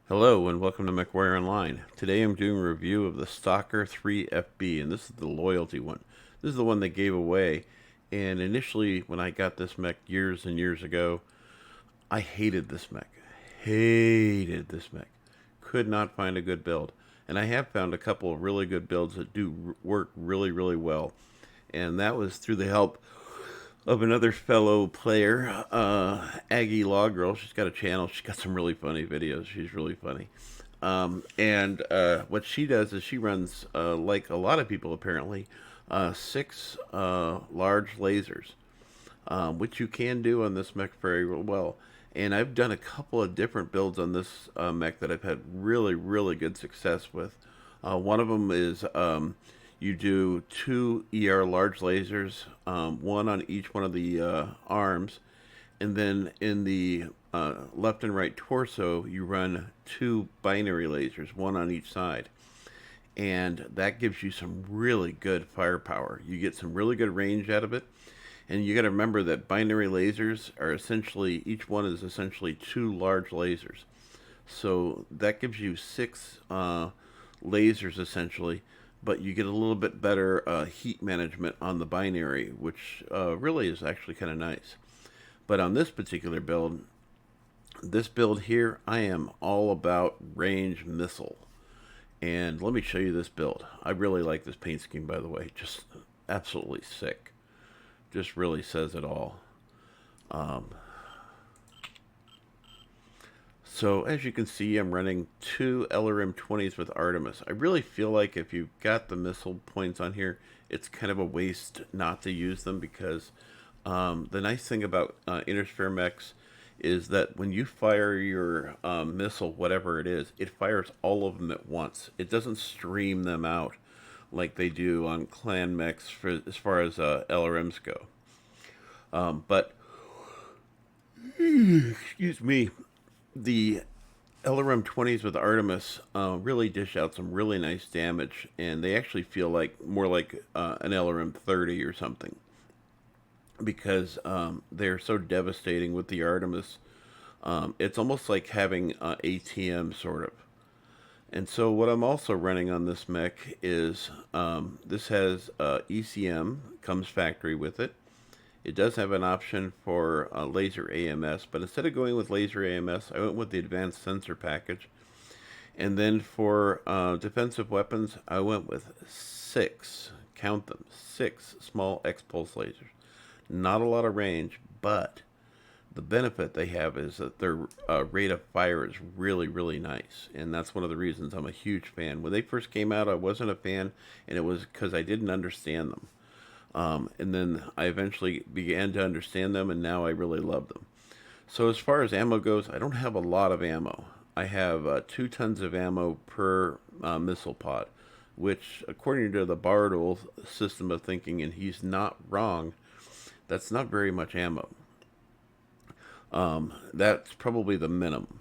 Hello and welcome to Mechwarrior Online. Today I'm doing a review of the Stalker 3FB, and this is the loyalty one. This is the one they gave away, and initially when I got this mech years and years ago, I hated this mech. Hated this mech. Could not find a good build. And I have found a couple of really good builds that do work really, really well. And that was through the help of another fellow player, Aggie Law Girl. She's got a channel. She's got some really funny videos. She's really funny. And what she does is she runs, like a lot of people apparently, six large lasers, which you can do on this mech very well. And I've done a couple of different builds on this mech that I've had really, really good success with. One of them is you do two ER large lasers, one on each one of the arms, and then in the left and right torso, you run two binary lasers, one on each side. And that gives you some really good firepower. You get some really good range out of it. And you got to remember that binary lasers are essentially, each one is essentially two large lasers. So that gives you six lasers essentially, but you get a little bit better heat management on the binary, which really is actually kind of nice. But on this particular build, this build here, I am all about range missile. And let me show you this build. I really like this paint scheme, by the way. Just absolutely sick. Just really says it all. So as you can see, I'm running two LRM-20s with Artemis. I really feel like if you've got the missile points on here, it's kind of a waste not to use them, because the nice thing about Intersphere mechs is that when you fire your missile, whatever it is, it fires all of them at once. It doesn't stream them out like they do on clan mechs as far as LRMs go. But, excuse me, the LRM-20s with Artemis really dish out some really nice damage, and they actually feel like more like an LRM-30 or something, because they're so devastating with the Artemis. It's almost like having ATM, sort of. And so what I'm also running on this mech is, this has ECM, comes factory with it. It does have an option for laser AMS, but instead of going with laser AMS, I went with the advanced sensor package. And then for defensive weapons, I went with six, count them, six small X-pulse lasers. Not a lot of range, but the benefit they have is that their rate of fire is really, really nice. And that's one of the reasons I'm a huge fan. When they first came out, I wasn't a fan, and it was because I didn't understand them. And then I eventually began to understand them, and now I really love them. So as far as ammo goes, I don't have a lot of ammo. I have 2 tons of ammo per missile pod, which, according to the Bardol system of thinking, and he's not wrong, that's not very much ammo. That's probably the minimum.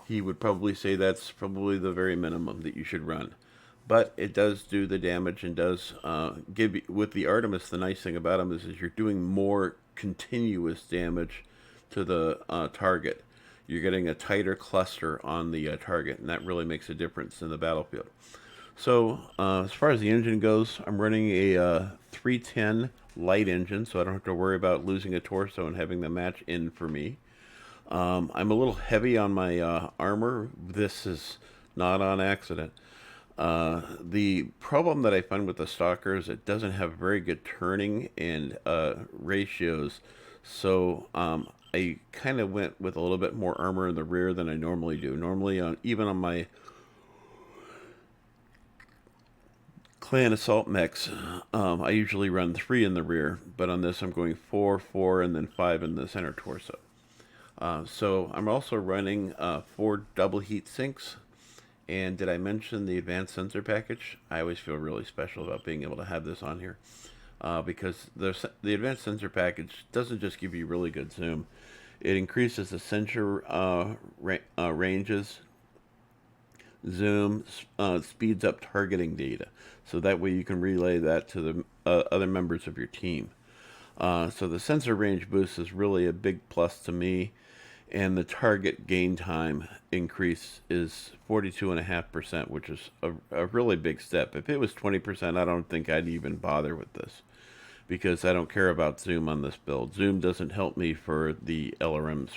He would probably say that's probably the very minimum that you should run. But it does do the damage, and does give you, with the Artemis, the nice thing about him is you're doing more continuous damage to the target. You're getting a tighter cluster on the target, and that really makes a difference in the battlefield. So as far as the engine goes, I'm running a 310 light engine, so I don't have to worry about losing a torso and having the match in for me. I'm a little heavy on my armor. This is not on accident. The problem that I find with the Stalker is it doesn't have very good turning and ratios, so I kind of went with a little bit more armor in the rear than I normally do. Normally, even on my clan assault mechs, I usually run 3 in the rear, but on this I'm going 4, 4, and then 5 in the center torso. So I'm also running 4 double heat sinks. And did I mention the advanced sensor package? I always feel really special about being able to have this on here, because the advanced sensor package doesn't just give you really good zoom. It increases the sensor ranges, zoom, speeds up targeting data, so that way you can relay that to the other members of your team. So the sensor range boost is really a big plus to me. and the target gain time increase is 42.5%, which is a really big step. If it was 20%, I don't think I'd even bother with this, because I don't care about zoom on this build. Zoom doesn't help me for the LRMs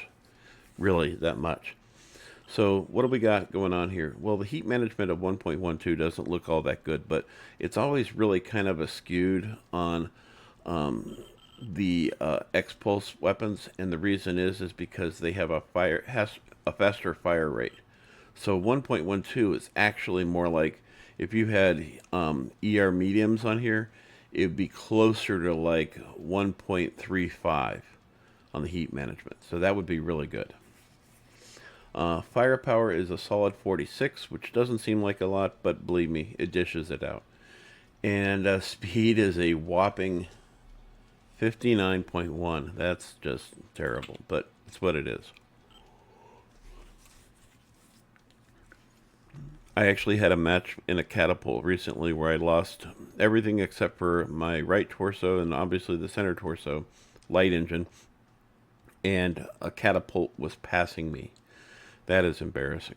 really that much. So what do we got going on here? Well, the heat management of 1.12 doesn't look all that good, but it's always really kind of skewed on the X-Pulse weapons, and the reason is because they have a faster fire rate. So 1.12 is actually more like, if you had ER mediums on here, it would be closer to like 1.35 on the heat management. So that would be really good. Firepower is a solid 46, which doesn't seem like a lot, but believe me, it dishes it out. And speed is a whopping 59.1. That's just terrible, but it's what it is. I actually had a match in a catapult recently where I lost everything except for my right torso and obviously the center torso, light engine, and a catapult was passing me. That is embarrassing.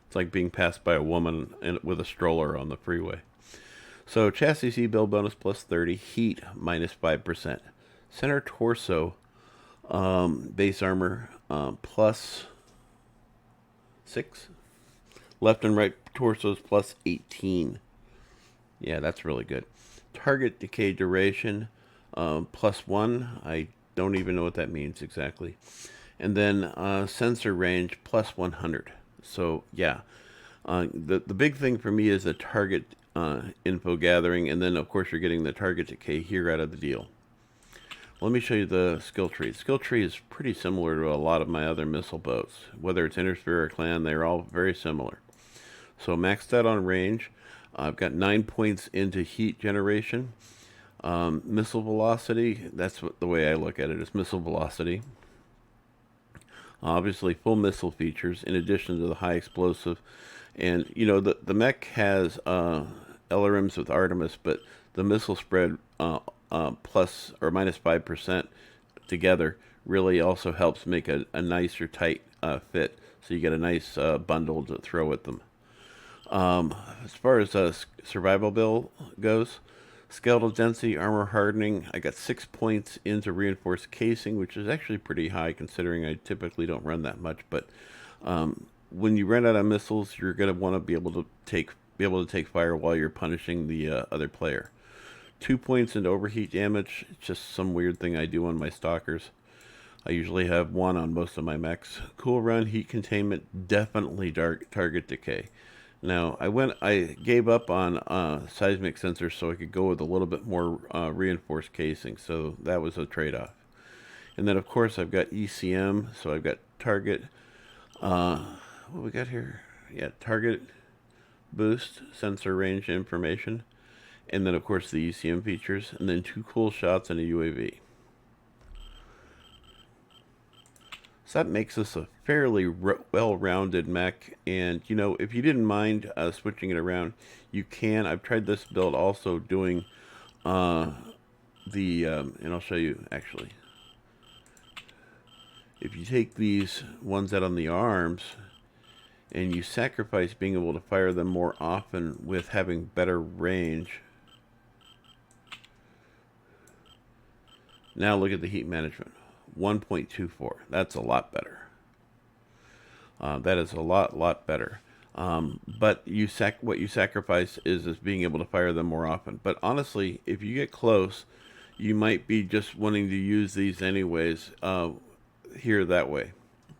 It's like being passed by a woman with a stroller on the freeway. So chassis C build bonus plus 30, heat minus 5%, center torso base armor plus 6, left and right torsos plus 18. Yeah, that's really good. Target decay duration plus 1. I don't even know what that means exactly. And then sensor range plus 100. So yeah, the big thing for me is the target info gathering, and then of course you're getting the target decay here out of the deal. Let me show you the skill tree. The skill tree is pretty similar to a lot of my other missile boats. Whether it's Intersphere or Clan, they're all very similar. So maxed out on range. I've got 9 points into heat generation. Missile velocity, that's the way I look at it, is missile velocity. Obviously full missile features in addition to the high explosive. And you know, the mech has LRMs with Artemis, but the missile spread plus or minus 5% together really also helps make a nicer tight fit, so you get a nice bundle to throw at them. As far as survival build goes, skeletal density, armor hardening, I got 6 points into reinforced casing, which is actually pretty high considering I typically don't run that much. But when you run out of missiles, you're going to want to be able to take fire while you're punishing the other player. 2 points into overheat damage. It's just some weird thing I do on my stalkers. I usually have 1 on most of my mechs. Cool run, heat containment, definitely target decay. Now, I gave up on seismic sensors so I could go with a little bit more reinforced casing, so that was a trade-off. And then, of course, I've got ECM, so I've got target, what we got here? Yeah, target boost, sensor range information, and then, of course, the ECM features, and then 2 cool shots and a UAV. So that makes this a fairly well-rounded mech, and you know, if you didn't mind switching it around, you can. I've tried this build also doing and I'll show you actually. If you take these ones out on the arms and you sacrifice being able to fire them more often with having better range. Now look at the heat management. 1.24. That's a lot better. That is a lot better. But what you sacrifice is being able to fire them more often. But honestly, if you get close, you might be just wanting to use these anyways here that way.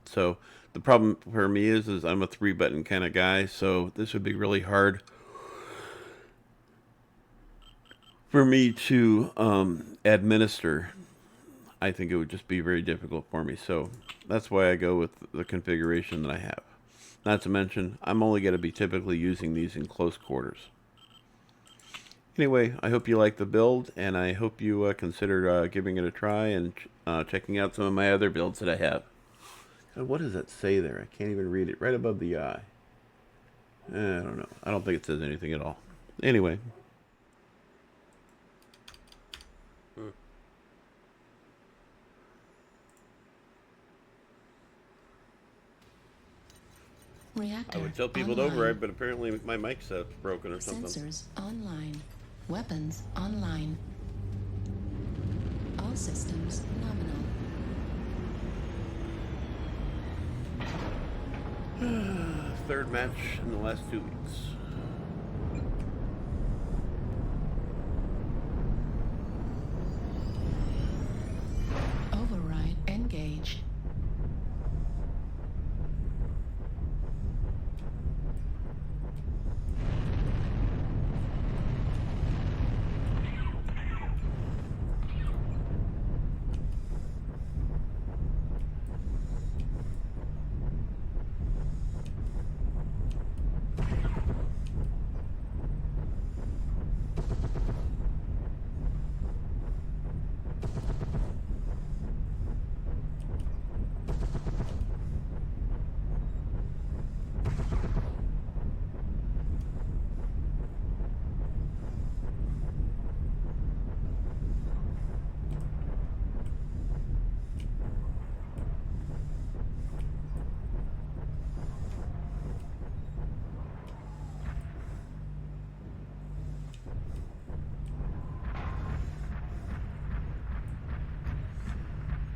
So the problem for me is I'm a 3-button kind of guy, so this would be really hard for me to administer. I think it would just be very difficult for me. So that's why I go with the configuration that I have. Not to mention, I'm only going to be typically using these in close quarters. Anyway, I hope you like the build, and I hope you consider giving it a try and checking out some of my other builds that I have. God, what does that say there? I can't even read it. Right above the eye. I don't know. I don't think it says anything at all. Anyway. Reactor I would tell people online. to override, but apparently my mic's broken or something. Sensors online. Weapons online. All systems nominal. Third match in the last 2 weeks. Override engaged.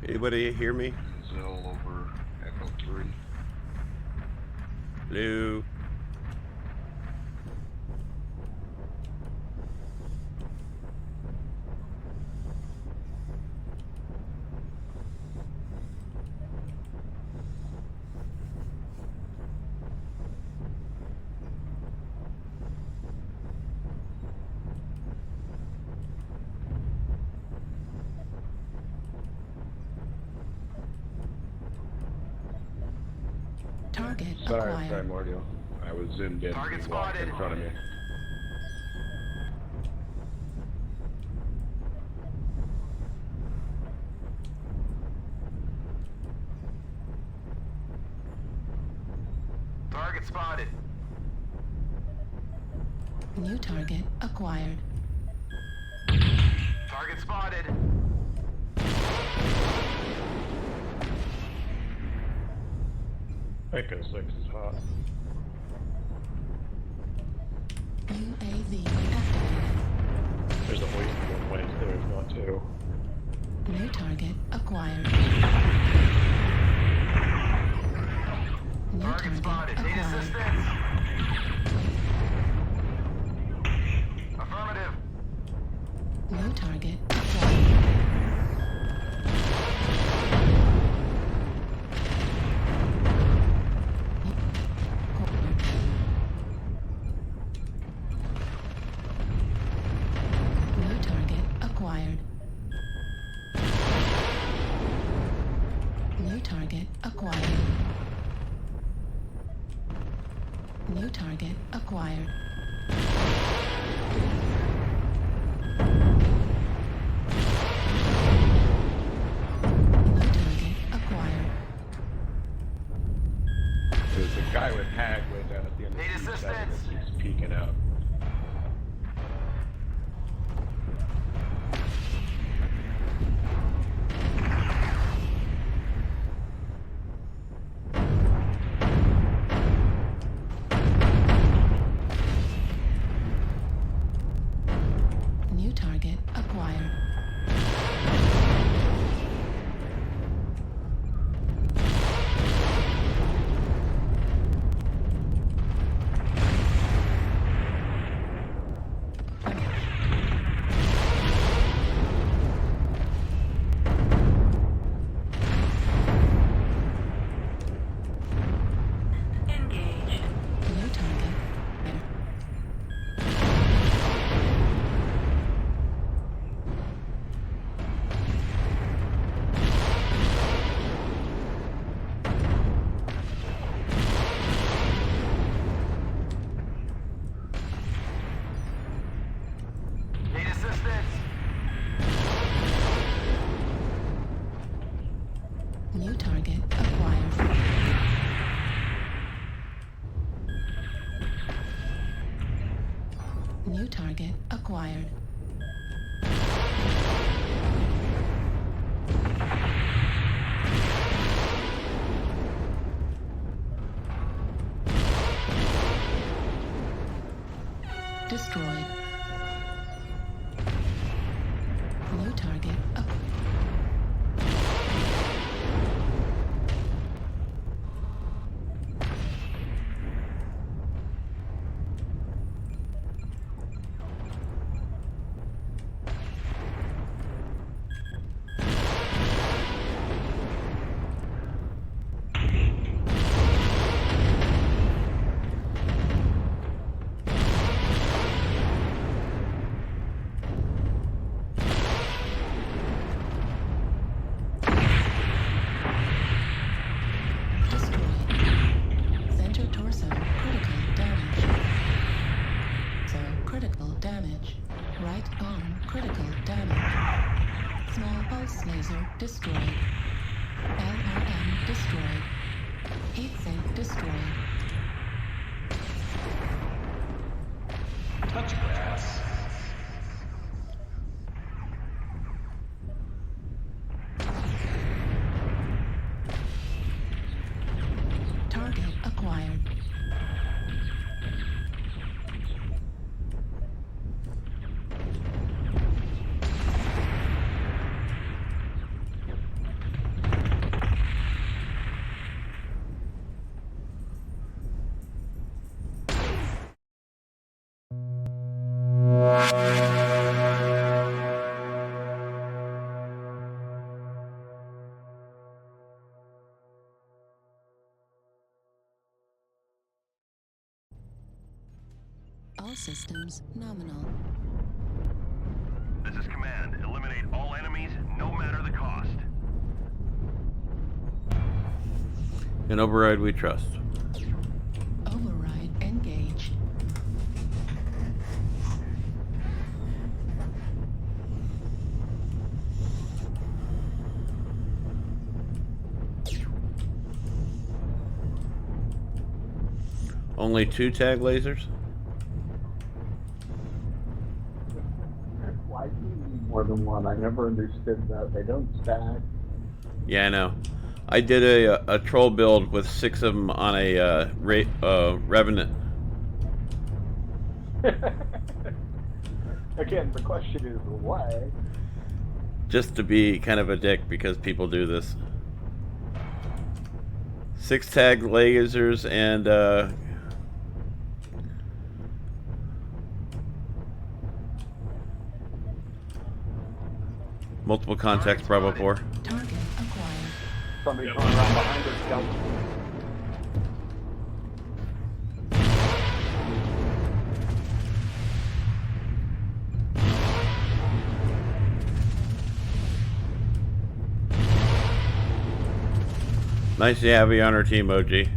Anybody hear me? Zell over Echo 3. Hello? Target Sorry, acquired. Primordial. I was zoomed in. Target He walked spotted. in front of me. Target spotted. New target acquired. Target spotted. Echo 6 is hot. UAV activated. There's at least one way there, if not two. New target acquired. New Target target spotted. Need acquired. assistance. Affirmative. New target acquired. New target acquired. New target acquired. New target acquired. New target acquired. There's a guy with hag way down at the end of Need the section assistance. that keeps peeking out. New target acquired. Engaged. New target. Need assistance. New target acquired. New target acquired. destroyed. New target up. Laser destroyed. LRM destroyed. Heat sink destroyed. Touch grass. Target acquired. All systems nominal. This is command. Eliminate all enemies, no matter the cost. An override we trust. Override engaged. Only 2 tag lasers? Why do you need more than one? I never understood that. They don't stack. Yeah, I know. I did a troll build with 6 of them on a Revenant. Again, the question is why? Just to be kind of a dick because people do this. 6 tag lasers and multiple contacts, Bravo 4. Target acquired. Somebody coming around behind us, jump. Nice to have you on our team, OG.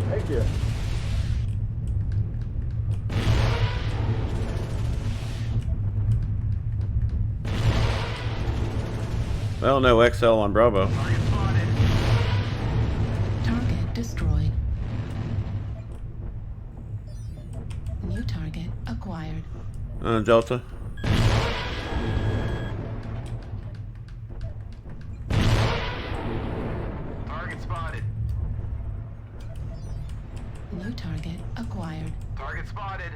Thank you. Well, no XL on Bravo. Target spotted. Target destroyed. New target acquired. Delta. Target spotted. New target acquired. Target spotted.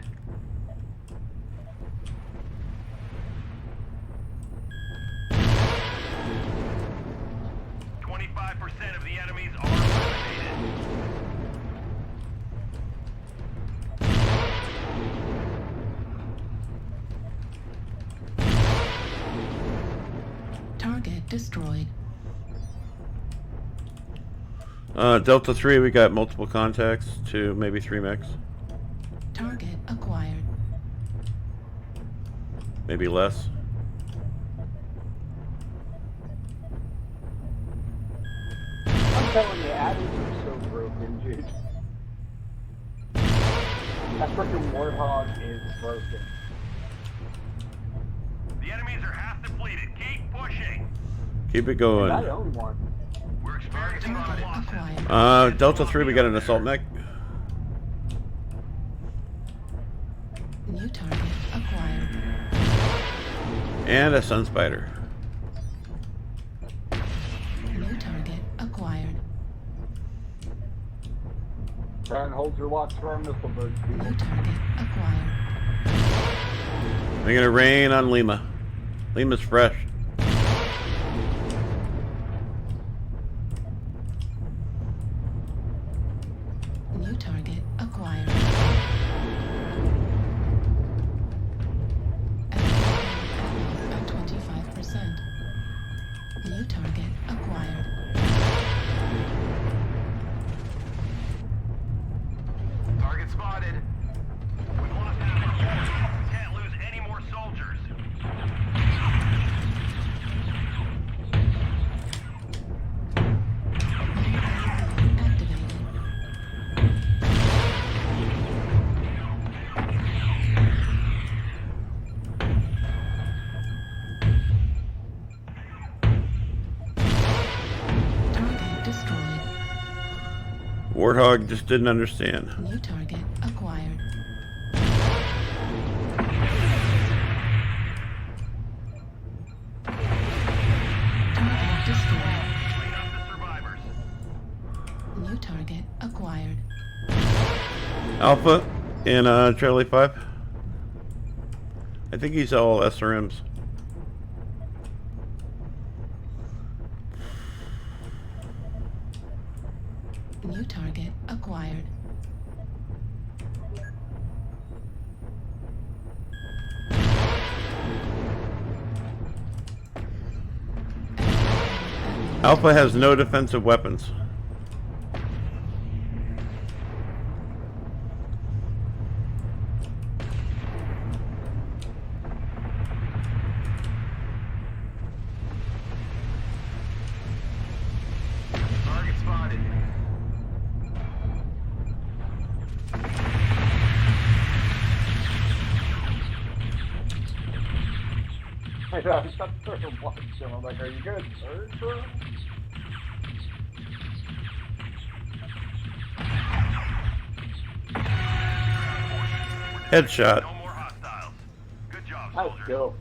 Of the enemies are eliminated. Target destroyed. Delta 3, we got multiple contacts, 2, maybe 3 mechs. Target acquired. Maybe less. I'm telling you, adders are so broken, dude. That freaking Warthog is broken. The enemies are half depleted. Keep pushing. Keep it And going. I own one. We're experiencing Target losses. acquired. Delta 3, we got an assault mech. New target acquired. And a Sun Spider. New target acquired. Try and hold your locks for our missile birds, people. New target acquired. They're gonna rain on Lima. Lima's fresh. New target acquired. At 25%. New target acquired. Target spotted. We want to stay on course. We can't lose any more soldiers. Activated. Target destroyed. Warthog just didn't understand. New target acquired. Target destroyed. Clean up the survivors. New target acquired. Alpha in Charlie 5. I think he's all SRMs. New target acquired. Alpha has no defensive weapons. Target spotted. I know, I was up there watching. I'm like, are you good, sir? Bro? Headshot. No more hostiles. Good job, Let's soldiers. go.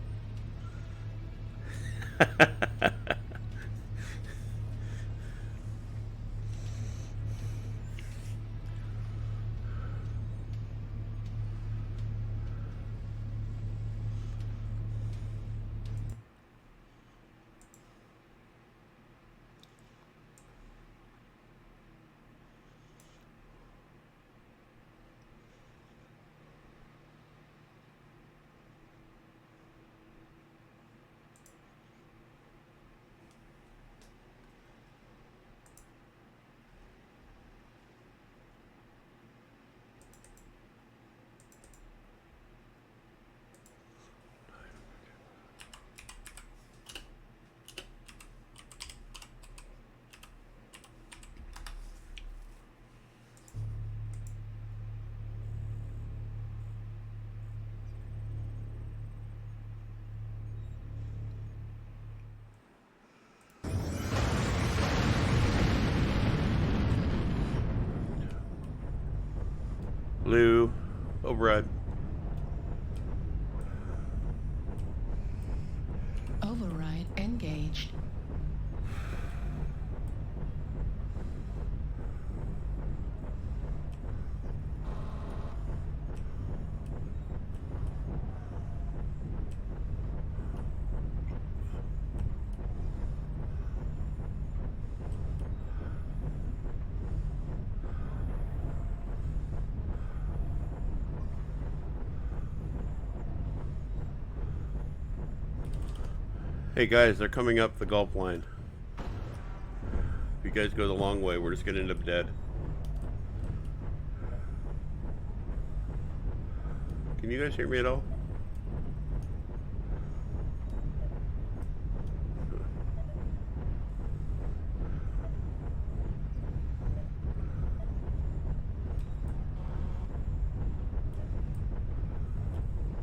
Blue. Override. Override engaged. Hey guys, they're coming up the Gulf line. If you guys go the long way, we're just gonna end up dead. Can you guys hear me at all?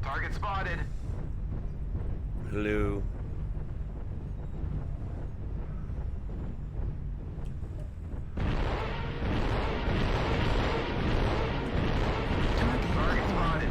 Target spotted. Hello. Target Target acquired. spotted.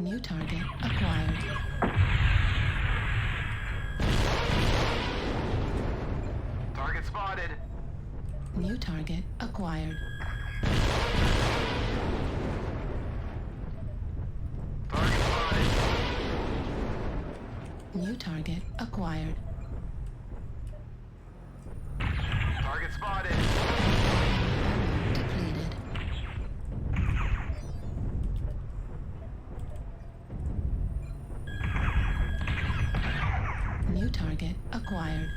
New target acquired. Target spotted. New target acquired. Target spotted. New target acquired. Target spotted. Ammo depleted. New target acquired.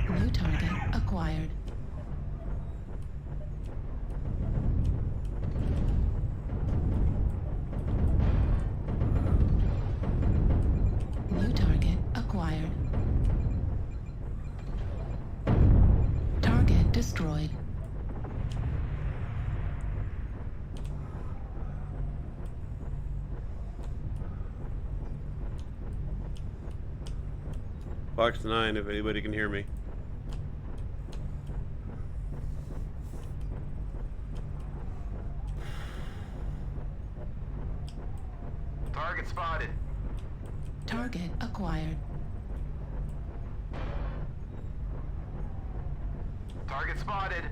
New target acquired. New target acquired. Target destroyed. Fox 9, if anybody can hear me. Target spotted. Target acquired. Target spotted.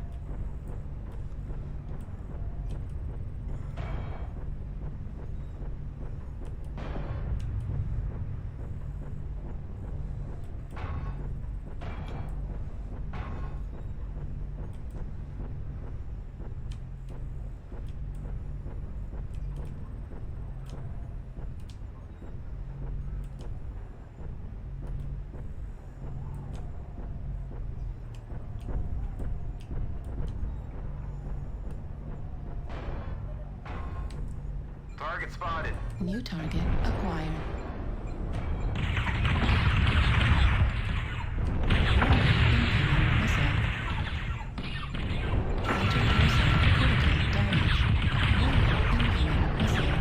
Target spotted. New target acquired. Incoming missile. Anti-missile critical damage. Incoming missile.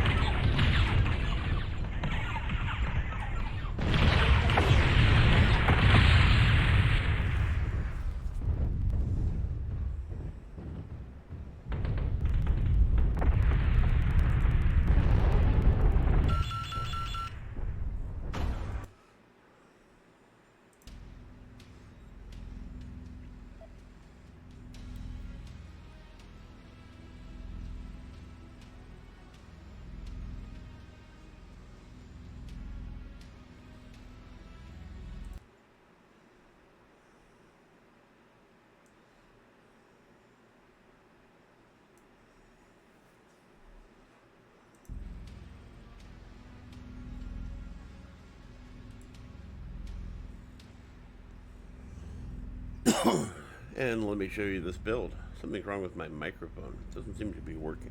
And let me show you this build. Something's wrong with my microphone. It doesn't seem to be working.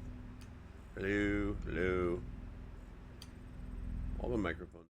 Hello, hello. All the microphones.